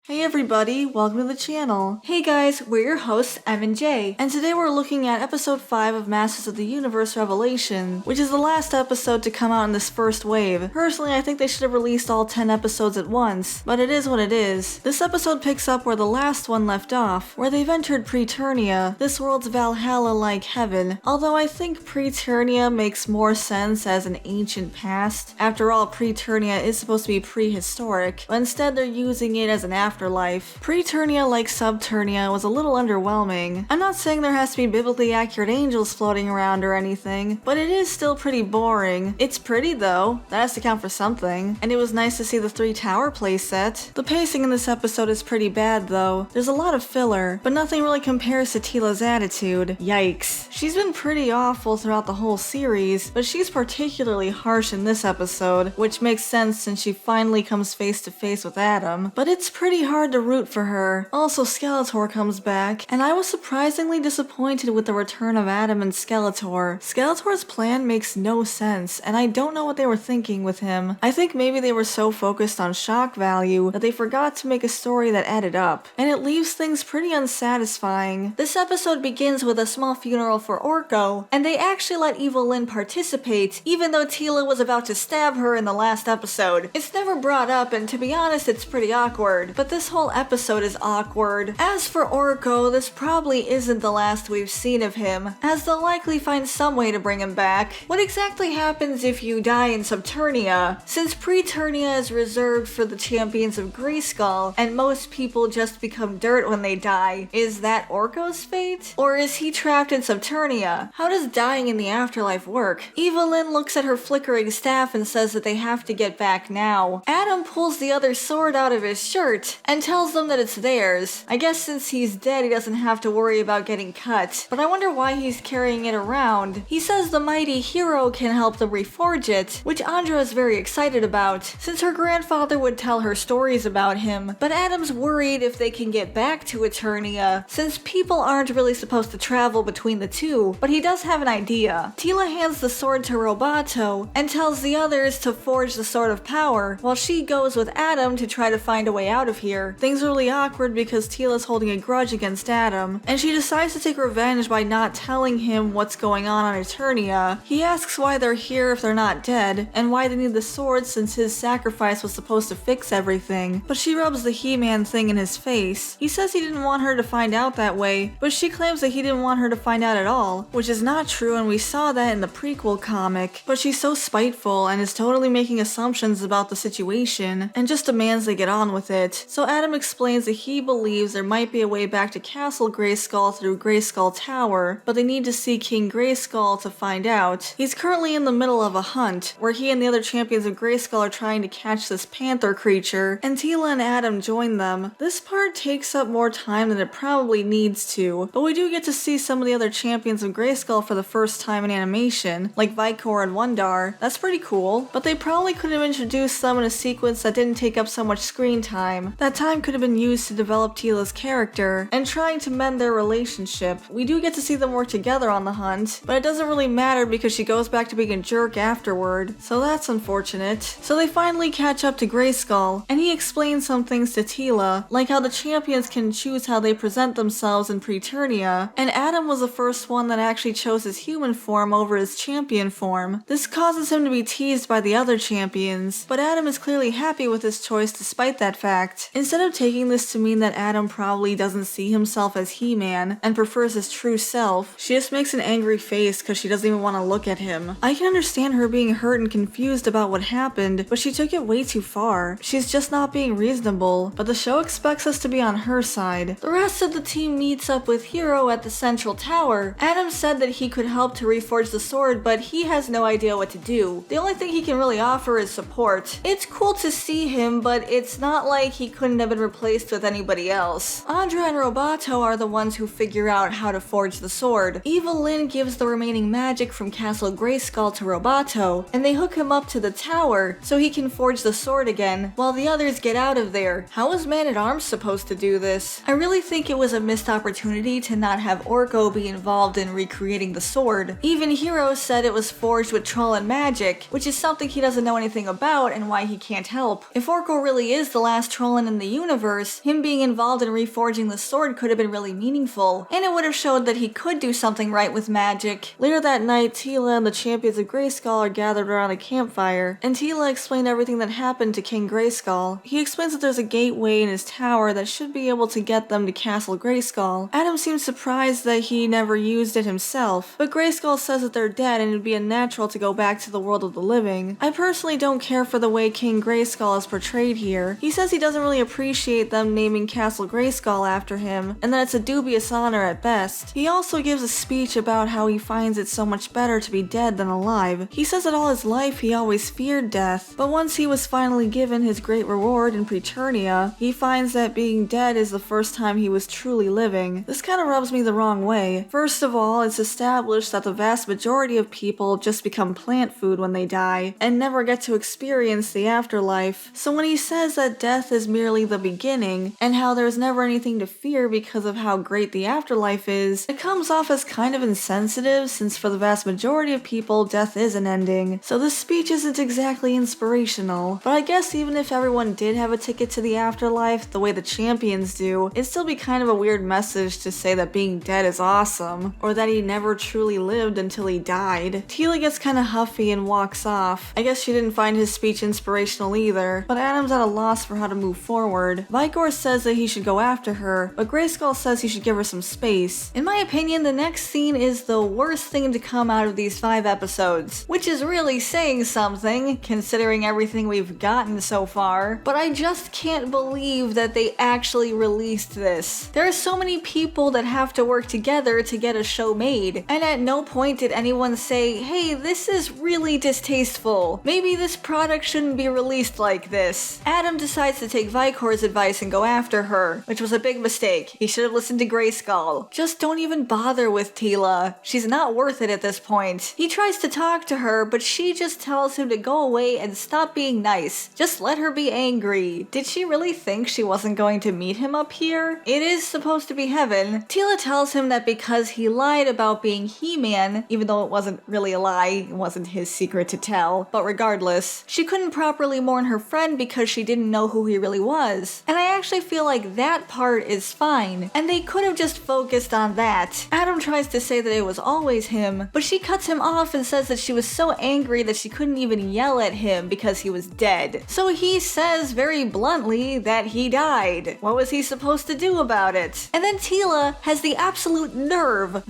Hey everybody, welcome to the channel. Hey guys, we're your hosts, Em and Jay, and today we're looking at episode 5 of Masters of the Universe Revelation, which is the last episode to come out in this first wave. Personally, I think they should have released all 10 episodes at once, but it is what it is. This episode picks up where the last one left off, where they've entered Eternia, this world's Valhalla-like heaven, although I think Eternia makes more sense as an ancient past. After all, Eternia is supposed to be prehistoric, but instead they're using it as an afterlife. Eternia, like Subternia, was a little underwhelming. I'm not saying there has to be biblically accurate angels floating around or anything, but it is still pretty boring. It's pretty though, that has to count for something, and it was nice to see the 3-tower playset. The pacing in this episode is pretty bad though. There's a lot of filler, but nothing really compares to Teela's attitude. Yikes. She's been pretty awful throughout the whole series, but she's particularly harsh in this episode, which makes sense since she finally comes face to face with Adam, but it's pretty hard to root for her. Also, Skeletor comes back, and I was surprisingly disappointed with the return of Adam and Skeletor. Skeletor's plan makes no sense, and I don't know what they were thinking with him. I think maybe they were so focused on shock value that they forgot to make a story that added up, and it leaves things pretty unsatisfying. This episode begins with a small funeral for Orco, and they actually let Evil Lyn participate, even though Teela was about to stab her in the last episode. It's never brought up, and to be honest, it's pretty awkward, but this whole episode is awkward. As for Orco, this probably isn't the last we've seen of him, as they'll likely find some way to bring him back. What exactly happens if you die in Subternia? Since Preternia is reserved for the champions of Grayskull, and most people just become dirt when they die, is that Orco's fate? Or is he trapped in Subternia? How does dying in the afterlife work? Evil Lyn looks at her flickering staff and says that they have to get back now. Adam pulls the other sword out of his shirt and tells them that it's theirs. I guess since he's dead, he doesn't have to worry about getting cut, but I wonder why he's carrying it around. He says the mighty hero can help them reforge it, which Andra is very excited about, since her grandfather would tell her stories about him, but Adam's worried if they can get back to Eternia, since people aren't really supposed to travel between the two, but he does have an idea. Teela hands the sword to Roboto and tells the others to forge the Sword of Power, while she goes with Adam to try to find a way out of here. Things are really awkward because Teela's holding a grudge against Adam, and she decides to take revenge by not telling him what's going on Eternia. He asks why they're here if they're not dead, and why they need the sword since his sacrifice was supposed to fix everything, but she rubs the He-Man thing in his face. He says he didn't want her to find out that way, but she claims that he didn't want her to find out at all, which is not true, and we saw that in the prequel comic, but she's so spiteful and is totally making assumptions about the situation, and just demands they get on with it. So Adam explains that he believes there might be a way back to Castle Grayskull through Grayskull Tower, but they need to see King Grayskull to find out. He's currently in the middle of a hunt, where he and the other champions of Grayskull are trying to catch this panther creature, and Teela and Adam join them. This part takes up more time than it probably needs to, but we do get to see some of the other champions of Grayskull for the first time in animation, like Vicor and Wondar. That's pretty cool, but they probably could have introduced them in a sequence that didn't take up so much screen time. That time could have been used to develop Teela's character and trying to mend their relationship. We do get to see them work together on the hunt, but it doesn't really matter because she goes back to being a jerk afterward, so that's unfortunate. So they finally catch up to Grayskull, and he explains some things to Teela, like how the champions can choose how they present themselves in Eternia, and Adam was the first one that actually chose his human form over his champion form. This causes him to be teased by the other champions, but Adam is clearly happy with his choice despite that fact. Instead of taking this to mean that Adam probably doesn't see himself as He-Man and prefers his true self, she just makes an angry face because she doesn't even want to look at him. I can understand her being hurt and confused about what happened, but she took it way too far. She's just not being reasonable, but the show expects us to be on her side. The rest of the team meets up with Hero at the central tower. Adam said that he could help to reforge the sword, but he has no idea what to do. The only thing he can really offer is support. It's cool to see him, but it's not like he couldn't have been replaced with anybody else. Andra and Roboto are the ones who figure out how to forge the sword. Evil Lyn gives the remaining magic from Castle Grayskull to Roboto, and they hook him up to the tower so he can forge the sword again, while the others get out of there. How was Man-at-Arms supposed to do this? I really think it was a missed opportunity to not have Orco be involved in recreating the sword. Even Hero said it was forged with troll and magic, which is something he doesn't know anything about and why he can't help. If Orco really is the last Trollin in the universe, him being involved in reforging the sword could have been really meaningful, and it would have showed that he could do something right with magic. Later that night, Teela and the champions of Grayskull are gathered around a campfire, and Teela explained everything that happened to King Grayskull. He explains that there's a gateway in his tower that should be able to get them to Castle Grayskull. Adam seems surprised that he never used it himself, but Grayskull says that they're dead and it'd be unnatural to go back to the world of the living. I personally don't care for the way King Grayskull is portrayed here. He says he doesn't really appreciate them naming Castle Grayskull after him, and that it's a dubious honor at best. He also gives a speech about how he finds it so much better to be dead than alive. He says that all his life he always feared death, but once he was finally given his great reward in Eternia, he finds that being dead is the first time he was truly living. This kind of rubs me the wrong way. First of all, it's established that the vast majority of people just become plant food when they die, and never get to experience the afterlife. So when he says that death is merely the beginning, and how there's never anything to fear because of how great the afterlife is, it comes off as kind of insensitive, since for the vast majority of people, death is an ending. So this speech isn't exactly inspirational. But I guess even if everyone did have a ticket to the afterlife, the way the champions do, it'd still be kind of a weird message to say that being dead is awesome, or that he never truly lived until he died. Teela gets kinda huffy and walks off. I guess she didn't find his speech inspirational either, but Adam's at a loss for how to move forward. Vigor says that he should go after her, but Grayskull says he should give her some space. In my opinion, the next scene is the worst thing to come out of these 5 episodes, which is really saying something, considering everything we've gotten so far, but I just can't believe that they actually released this. There are so many people that have to work together to get a show made, and at no point did anyone say, hey, this is really distasteful. Maybe this product shouldn't be released like this. Adam decides to take Vicor's advice and go after her, which was a big mistake. He should have listened to Grayskull. Just don't even bother with Teela. She's not worth it at this point. He tries to talk to her, but she just tells him to go away and stop being nice. Just let her be angry. Did she really think she wasn't going to meet him up here? It is supposed to be heaven. Teela tells him that because he lied about being He-Man, even though it wasn't really a lie, it wasn't his secret to tell, but regardless, she couldn't properly mourn her friend because she didn't know who he really was. And I actually feel like that part is fine, and they could have just focused on that. Adam tries to say that it was always him, but she cuts him off and says that she was so angry that she couldn't even yell at him because he was dead. So he says very bluntly that he died. What was he supposed to do about it? And then Teela has the absolute nerve,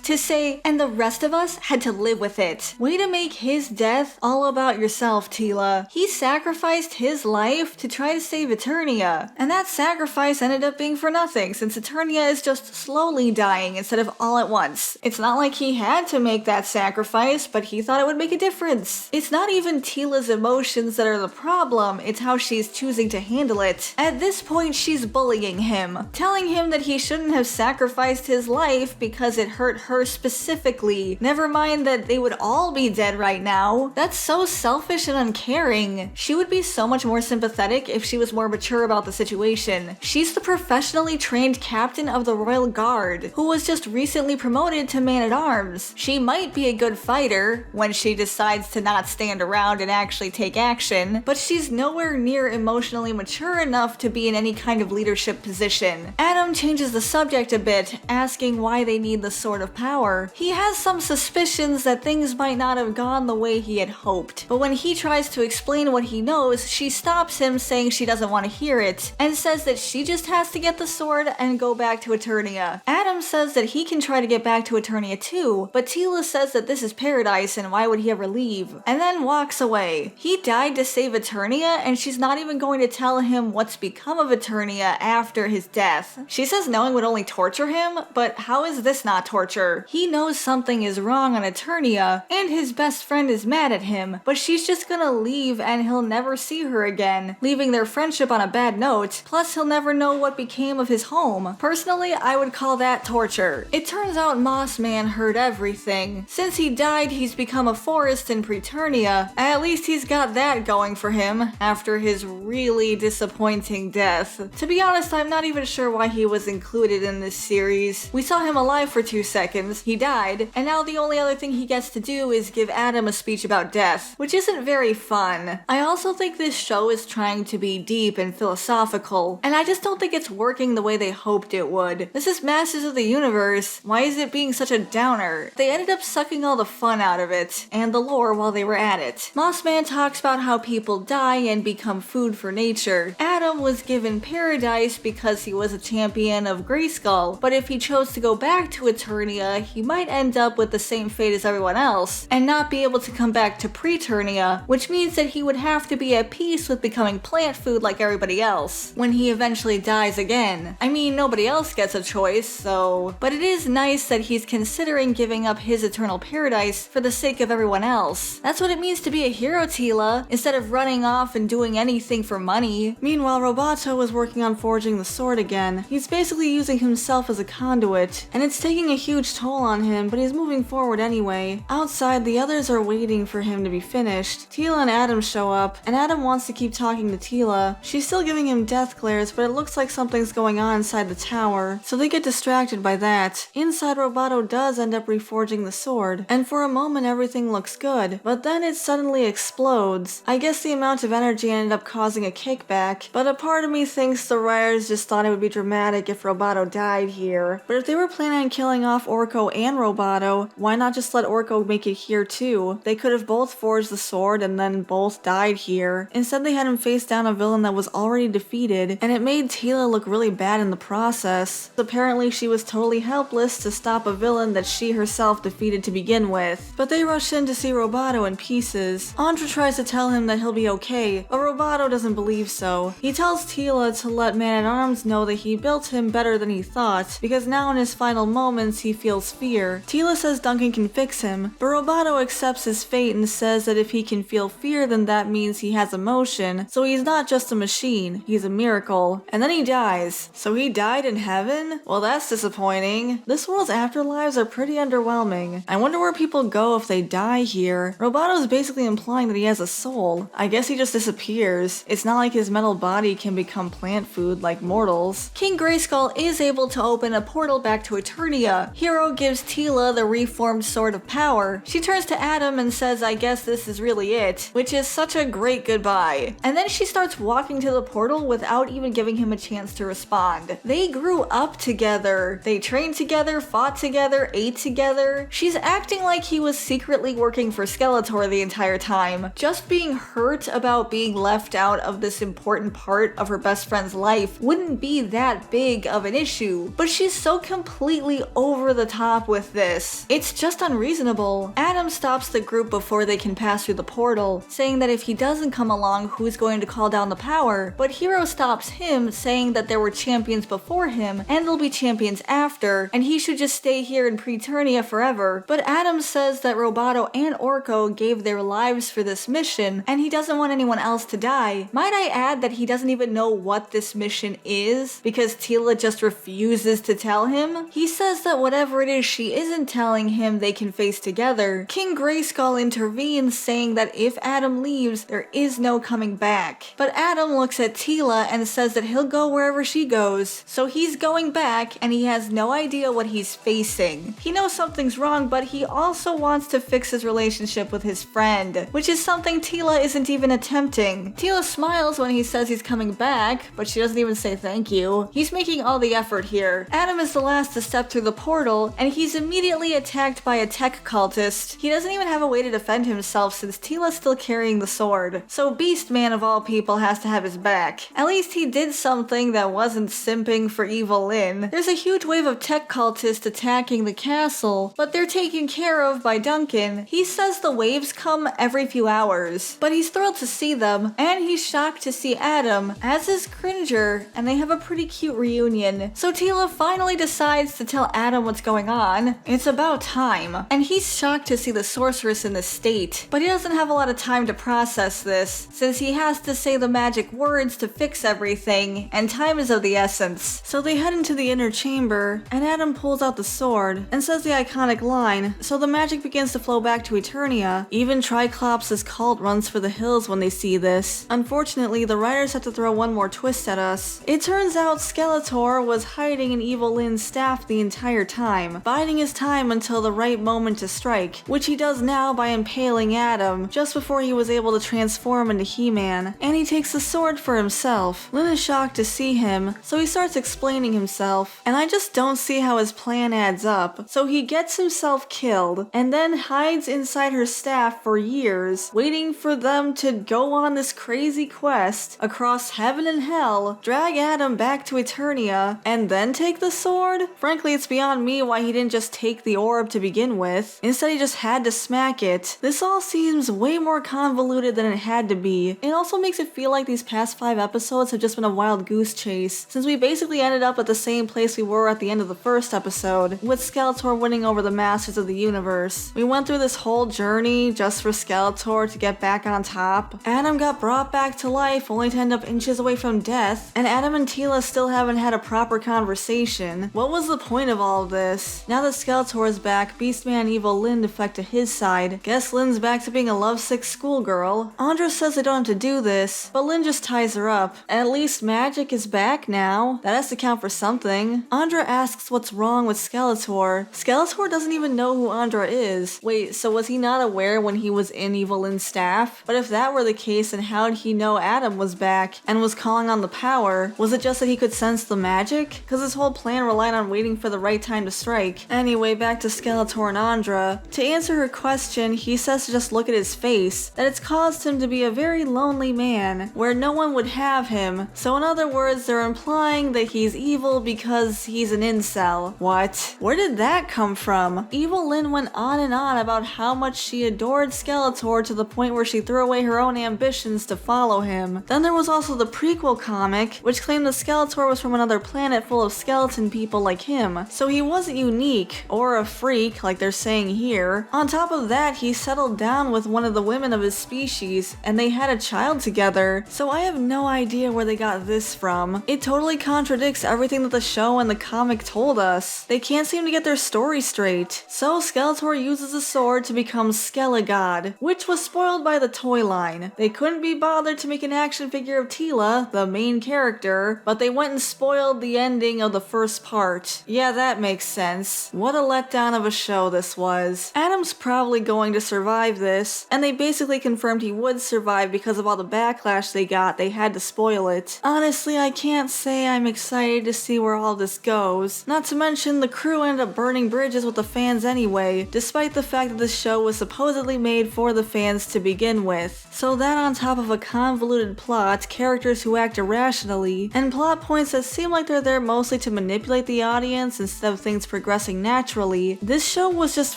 to say, and the rest of us had to live with it. Way to make his death all about yourself, Teela. He sacrificed his life to try to save Eternia, and that sacrifice ended up being for nothing, since Eternia is just slowly dying instead of all at once. It's not like he had to make that sacrifice, but he thought it would make a difference. It's not even Teela's emotions that are the problem, it's how she's choosing to handle it. At this point, she's bullying him, telling him that he shouldn't have sacrificed his life because it hurt her specifically. Never mind that they would all be dead right now. That's so selfish and uncaring. She would be so much more sympathetic if she was more mature about the situation. She's the professionally trained captain of the Royal Guard, who was just recently promoted to Man-at-Arms. She might be a good fighter when she decides to not stand around and actually take action, but she's nowhere near emotionally mature enough to be in any kind of leadership position. Adam changes the subject a bit, asking why they need the Sword of Power. He has some suspicions that things might not have gone the way he had hoped, but when he tries to explain what he knows, she stops him, saying she doesn't want to hear it, and says that she just has to get the sword and go back to Eternia. Adam says that he can try to get back to Eternia too, but Teela says that this is paradise and why would he ever leave, and then walks away. He died to save Eternia, and she's not even going to tell him what's become of Eternia after his death. She says knowing would only torture him, but how is this not torture? He knows something is wrong on Eternia, and his best friend is mad at him, but she's just gonna leave and he'll never see her again, leaving their friendship on a bad note. Plus, he'll never know what became of his home. Personally, I would call that that torture. It turns out Moss Man heard everything. Since he died, he's become a forest in Eternia. At least he's got that going for him after his really disappointing death. To be honest, I'm not even sure why he was included in this series. We saw him alive for 2 seconds, he died, and now the only other thing he gets to do is give Adam a speech about death, which isn't very fun. I also think this show is trying to be deep and philosophical, and I just don't think it's working the way they hoped it would. This is Masters of the Universe. Why is it being such a downer? They ended up sucking all the fun out of it, and the lore while they were at it. Mossman talks about how people die and become food for nature. Adam was given paradise because he was a champion of Grayskull, but if he chose to go back to Eternia, he might end up with the same fate as everyone else, and not be able to come back to Eternia, which means that he would have to be at peace with becoming plant food like everybody else, when he eventually dies again. I mean, nobody else gets a choice, so... But it is nice that he's considering giving up his eternal paradise for the sake of everyone else. That's what it means to be a hero, Teela, instead of running off and doing anything for money. Meanwhile, Roboto was working on forging the sword again. He's basically using himself as a conduit, and it's taking a huge toll on him, but he's moving forward anyway. Outside, the others are waiting for him to be finished. Teela and Adam show up, and Adam wants to keep talking to Teela. She's still giving him death glares, but it looks like something's going on inside the tower, so they get distracted by that. Inside, Roboto does end up reforging the sword, and for a moment everything looks good, but then it suddenly explodes. I guess the amount of energy ended up causing a kickback, but a part of me thinks the writers just thought it would be dramatic if Roboto died here. But if they were planning on killing off Orco and Roboto, why not just let Orco make it here too? They could have both forged the sword and then both died here. Instead, they had him face down a villain that was already defeated, and it made Teela look really bad in the process. Apparently, she was totally helpless to stop a villain that she herself defeated to begin with. But they rush in to see Roboto in pieces. Andra tries to tell him that he'll be okay, but Roboto doesn't believe so. He tells Teela to let Man-at-Arms know that he built him better than he thought, because now in his final moments he feels fear. Teela says Duncan can fix him, but Roboto accepts his fate and says that if he can feel fear, then that means he has emotion, so he's not just a machine, he's a miracle. And then he dies. So he died in heaven? Well, that's disappointing. This world's afterlives are pretty underwhelming. I wonder where people go if they die here. Roboto's basically implying that he has a soul. I guess he just disappears. It's not like his metal body can become plant food like mortals. King Grayskull is able to open a portal back to Eternia. Hero gives Teela the reformed Sword of Power. She turns to Adam and says, I guess this is really it, which is such a great goodbye. And then she starts walking to the portal without even giving him a chance to respond. They grew up together. They trained together, fought together, ate together. She's acting like he was secretly working for Skeletor the entire time, just being hurt about being left out of this important part of her best friend's life wouldn't be that big of an issue. But she's so completely over the top with this. It's just unreasonable. Adam stops the group before they can pass through the portal, saying that if he doesn't come along, who's going to call down the power? But Hero stops him, saying that there were champions before him, and there'll be champions after, and he should just stay here in Eternia forever. But Adam says that Roboto and Orco gave their lives for this mission, and he doesn't want anyone else to die. Might I add that he doesn't even know what this mission is, because Teela just refuses to tell him? He says that whatever it is she isn't telling him, they can face together. King Grayskull intervenes, saying that if Adam leaves, there is no coming back. But Adam looks at Teela and says that he'll go wherever she goes. So he's going back, and he has no idea what he's facing. He knows something's wrong, but he also wants to fix his relationship with his friend, which is something Teela isn't even attempting. Teela smiles when he says he's coming back, but she doesn't even say thank you. He's making all the effort here. Adam is the last to step through the portal, and he's immediately attacked by a tech cultist. He doesn't even have a way to defend himself since Teela's still carrying the sword. So Beast Man of all people has to have his back. At least he did something that wasn't simping for Evil Lyn. There's a huge wave of tech cultists attacking the castle, but they're taken care of by Duncan. He says the waves come every few hours, but he's thrilled to see them, and he's shocked to see Adam, as is Cringer, and they have a pretty cute reunion. So Teela finally decides to tell Adam what's going on. It's about time. And he's shocked to see the sorceress in this state, but he doesn't have a lot of time to process this, since he has to say the magic words to fix everything, and time is of the essence. So they head into the inner chamber chamber, and Adam pulls out the sword and says the iconic line, so the magic begins to flow back to Eternia. Even Triclops' cult runs for the hills when they see this. Unfortunately, the writers have to throw one more twist at us. It turns out Skeletor was hiding in Evil Lynn's staff the entire time, biding his time until the right moment to strike, which he does now by impaling Adam just before he was able to transform into He-Man, and he takes the sword for himself. Lynn is shocked to see him, so he starts explaining himself, and I just don't see how his plan adds up. So he gets himself killed, and then hides inside her staff for years, waiting for them to go on this crazy quest across heaven and hell, drag Adam back to Eternia, and then take the sword? Frankly, it's beyond me why he didn't just take the orb to begin with. Instead, he just had to smack it. This all seems way more convoluted than it had to be. It also makes it feel like these past 5 episodes have just been a wild goose chase, since we basically ended up at the same place we were at the end of the first episode, with Skeletor winning over the Masters of the Universe. We went through this whole journey just for Skeletor to get back on top. Adam got brought back to life only to end up inches away from death, and Adam and Teela still haven't had a proper conversation. What was the point of all of this? Now that Skeletor is back, Beastman and Evil Lynn defect to his side. Guess Lynn's back to being a lovesick schoolgirl. Andra says they don't have to do this, but Lynn just ties her up. At least magic is back now. That has to count for something. Andra asks what's wrong with Skeletor. Skeletor doesn't even know who Andra is. Wait, so was he not aware when he was in Evil Lynn's staff? But if that were the case, then how did he know Adam was back and was calling on the power? Was it just that he could sense the magic? Because his whole plan relied on waiting for the right time to strike. Anyway, back to Skeletor and Andra. To answer her question, he says to just look at his face, that it's caused him to be a very lonely man, where no one would have him. So in other words, they're implying that he's evil because he's an incel. What? Where did that come from? Evil Lynn went on and on about how much she adored Skeletor to the point where she threw away her own ambitions to follow him. Then there was also the prequel comic, which claimed that Skeletor was from another planet full of skeleton people like him, so he wasn't unique, or a freak like they're saying here. On top of that, he settled down with one of the women of his species, and they had a child together, so I have no idea where they got this from. It totally contradicts everything that the show and the comic told us. They can't seem to get their story straight. So Skeletor uses a sword to become Skelegod, which was spoiled by the toy line. They couldn't be bothered to make an action figure of Teela, the main character, but they went and spoiled the ending of the first part. Yeah, that makes sense. What a letdown of a show this was. Adam's probably going to survive this, and they basically confirmed he would survive because of all the backlash they got. They had to spoil it. Honestly, I can't say I'm excited to see where all this goes. Not to mention, the crew ended up burning bridges with the fans anyway, despite the fact that the show was supposedly made for the fans to begin with. So that on top of a convoluted plot, characters who act irrationally, and plot points that seem like they're there mostly to manipulate the audience instead of things progressing naturally, this show was just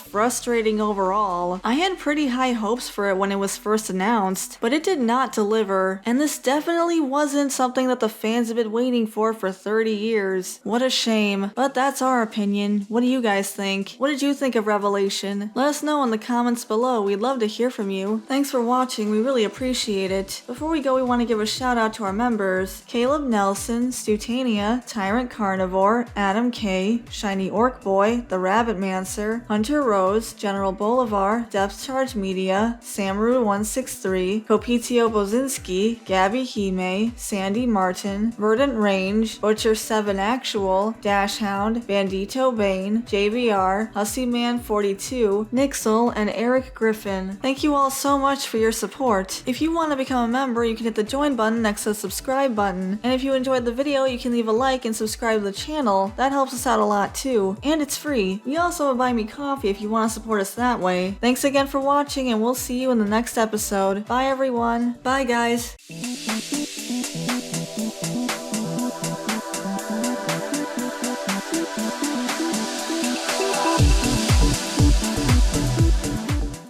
frustrating overall. I had pretty high hopes for it when it was first announced, but it did not deliver, and this definitely wasn't something that the fans have been waiting for 30 years. What a shame, but that's our opinion. What do you guys think? What did you think of Revelation? Let us know in the comments below. We'd love to hear from you. Thanks for watching, we really appreciate it. Before we go, we want to give a shout out to our members: Caleb Nelson, Stutania, Tyrant Carnivore, Adam K, Shiny Orc Boy, The Rabbit Mancer, Hunter Rose, General Bolivar, Depth Charge Media, Samru163, Kopitio Bozinski, Gabby Hime, Sandy Martin, Verdant Range, Butcher7 Actual, Dashhound, Bandito Bane, JBR, Hussyman42, Nixel, and Eric Griffin. Thank you all so much for your support. If you want to become a member, you can hit the join button next to the subscribe button. And if you enjoyed the video, you can leave a like and subscribe to the channel. That helps us out a lot too. And it's free. We also have a Buy Me Coffee if you want to support us that way. Thanks again for watching, and we'll see you in the next episode. Bye everyone. Bye guys.